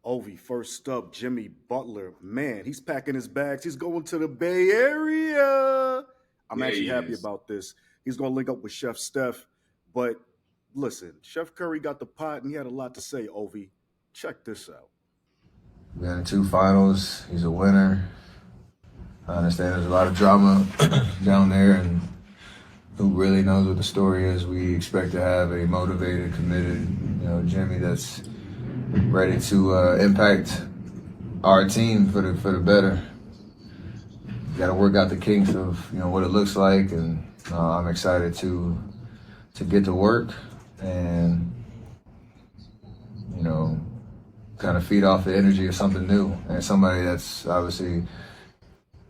Ovie, first up, Jimmy Butler. Man, he's packing his bags. He's going to the Bay Area. I'm Yeah, actually he happy is. about this. He's going to link up with Chef Steph. But listen, Chef Curry got the pot and he had a lot to say, Ovie. Check this out. Been in two finals. He's a winner. I understand there's a lot of drama down there, and who really knows what the story is. We expect to have a motivated, committed, Jimmy that's ready to impact our team for the better. Got to work out the kinks of what it looks like, and I'm excited to get to work and kind of feed off the energy of something new and somebody that's obviously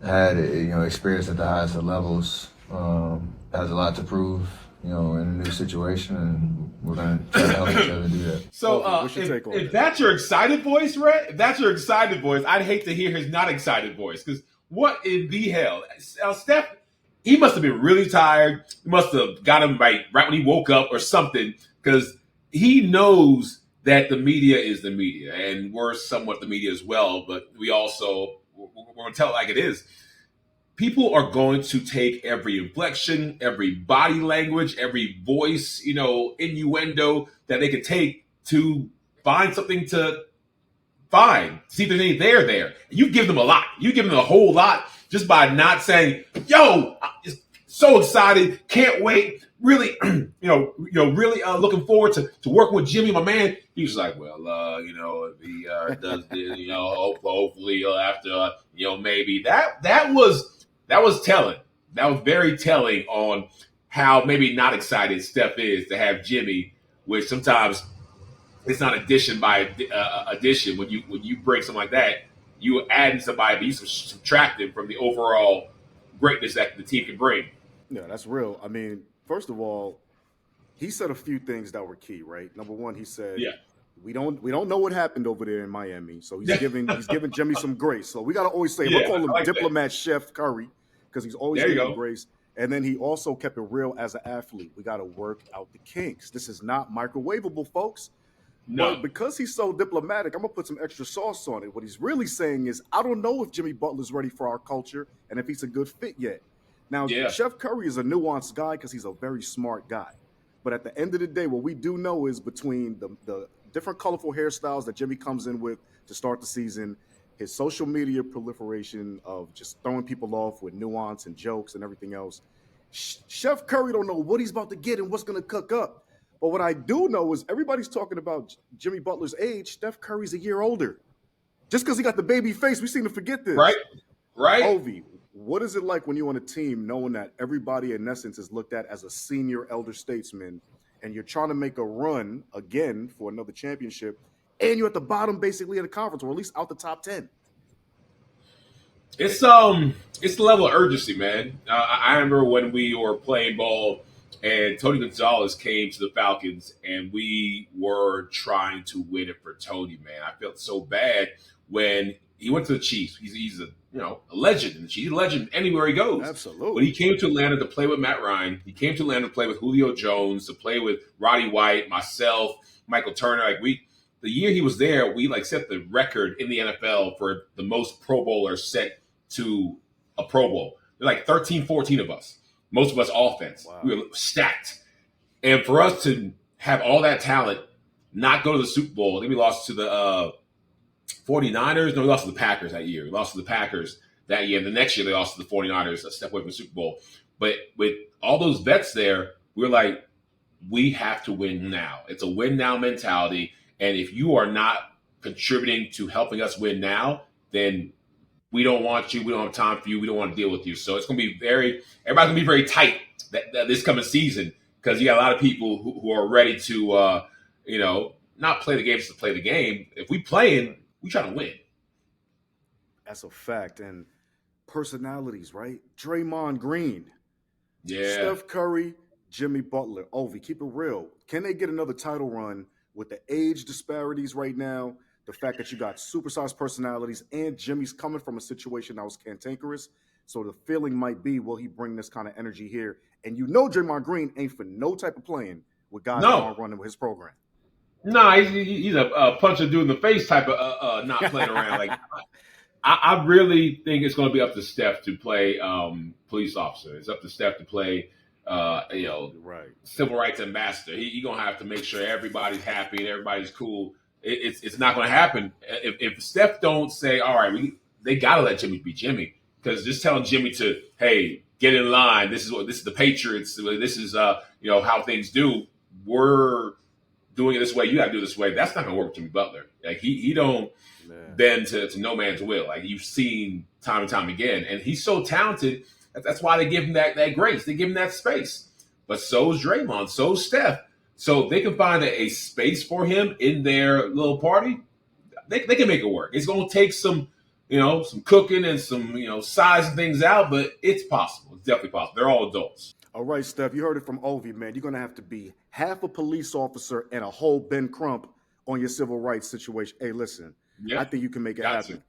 had experience at the highest of levels. Has a lot to prove, in a new situation, and we're gonna try to help each other do that. So, What's your take on if that? that's your excited voice, Rhett, if that's your excited voice, I'd hate to hear his not excited voice. Because what in the hell? Steph, he must have been really tired. He must have got him right when he woke up or something. Because he knows that the media is the media, and we're somewhat the media as well. But we're going to tell it like it is. People are going to take every inflection, every body language, every voice, innuendo that they can take to find something to find, see if there's any there. You give them a lot. You give them a whole lot just by not saying, "Yo, I'm so excited, can't wait." Really, really looking forward to working with Jimmy, my man. He's like, well, if he does this, hopefully he'll have to, maybe that was telling. That was very telling on how maybe not excited Steph is to have Jimmy, which sometimes it's not addition by addition. When you break something like that, you adding somebody, but you subtracting from the overall greatness that the team can bring. Yeah, that's real. I mean, first of all, he said a few things that were key, right? Number one, he said Yeah, we don't know what happened over there in Miami, so he's yeah, giving Jimmy some grace. So we gotta always say we'll yeah. call I him like that. diplomat Chef Curry because he's always There you giving go. grace. And then he also kept it real as an athlete. We got to work out the kinks. This is not microwavable, folks. No, But because he's so diplomatic, I'm gonna put some extra sauce on it. What he's really saying is, I don't know if Jimmy Butler's ready for our culture and if he's a good fit yet. Now, yeah, Chef Curry is a nuanced guy because he's a very smart guy. But at the end of the day, what we do know is between the different colorful hairstyles that Jimmy comes in with to start the season, his social media proliferation of just throwing people off with nuance and jokes and everything else. Chef Curry don't know what he's about to get and what's going to cook up. But what I do know is everybody's talking about Jimmy Butler's age. Steph Curry's a year older. Just because he got the baby face, we seem to forget right, this. right. Ovi, what is it like when you're on a team knowing that everybody in essence is looked at as a senior elder statesman and you're trying to make a run again for another championship and you're at the bottom basically of the conference or at least out the top 10? It's the level of urgency, man. I remember when we were playing ball, and Tony Gonzalez came to the Falcons, and we were trying to win it for Tony. Man, I felt so bad when he went to the Chiefs. He's a a legend in the Chiefs. He's a legend anywhere he goes. But he Absolutely. came to Atlanta to play with Matt Ryan. He came to Atlanta to play with Julio Jones, to play with Roddy White, myself, Michael Turner. The year he was there, we set the record in the NFL for the most Pro Bowlers set to a Pro Bowl. There's like 13, 14 of us. Most of us offense. We Wow. were stacked. And for us to have all that talent, not go to the Super Bowl, I think we lost to the 49ers. No, we lost to the Packers that year. We lost to the Packers that year. And the next year, they lost to the 49ers, a step away from the Super Bowl. But with all those vets there, we're like, we have to win now. It's a win now mentality. And if you are not contributing to helping us win now, then we don't want you. We don't have time for you. We don't want to deal with you. So it's going to be everybody's going to be very tight this coming season because you got a lot of people who are ready to, not play the game just to play the game. If we playing, Right. we trying to win. That's a fact. And personalities, right? Draymond Green, Yeah. Steph Curry, Jimmy Butler. Ovi, keep it real. Can they get another title run with the age disparities right now? The fact that you got supersized personalities and Jimmy's coming from a situation that was cantankerous. So the feeling might be, will he bring this kind of energy here? And Draymond Green ain't for no type of playing with guys that No. aren't running with his program. Nah, he's a punch a dude in the face type of not playing around. Like I really think it's going to be up to Steph to play police officer. It's up to Steph to play, Right. civil rights ambassador. He gonna have to make sure everybody's happy and everybody's cool. It's not going to happen if Steph don't say, all right, they got to let Jimmy be Jimmy, because just telling Jimmy to, hey, get in line. This is the Patriots. This is how things do. We're doing it this way. You got to do it this way. That's not going to work with Jimmy Butler. Like he don't bend to no man's will. Like you've seen time and time again. And he's so talented. That's why they give him that grace. They give him that space. But so is Draymond. So is Steph. So they can find a space for him in their little party. They can make it work. It's going to take some cooking and some, sizing things out, but it's possible. It's definitely possible. They're all adults. All right, Steph, you heard it from Ovie, man. You're going to have to be half a police officer and a whole Ben Crump on your civil rights situation. Hey, listen, Yeah, I think you can make it happen.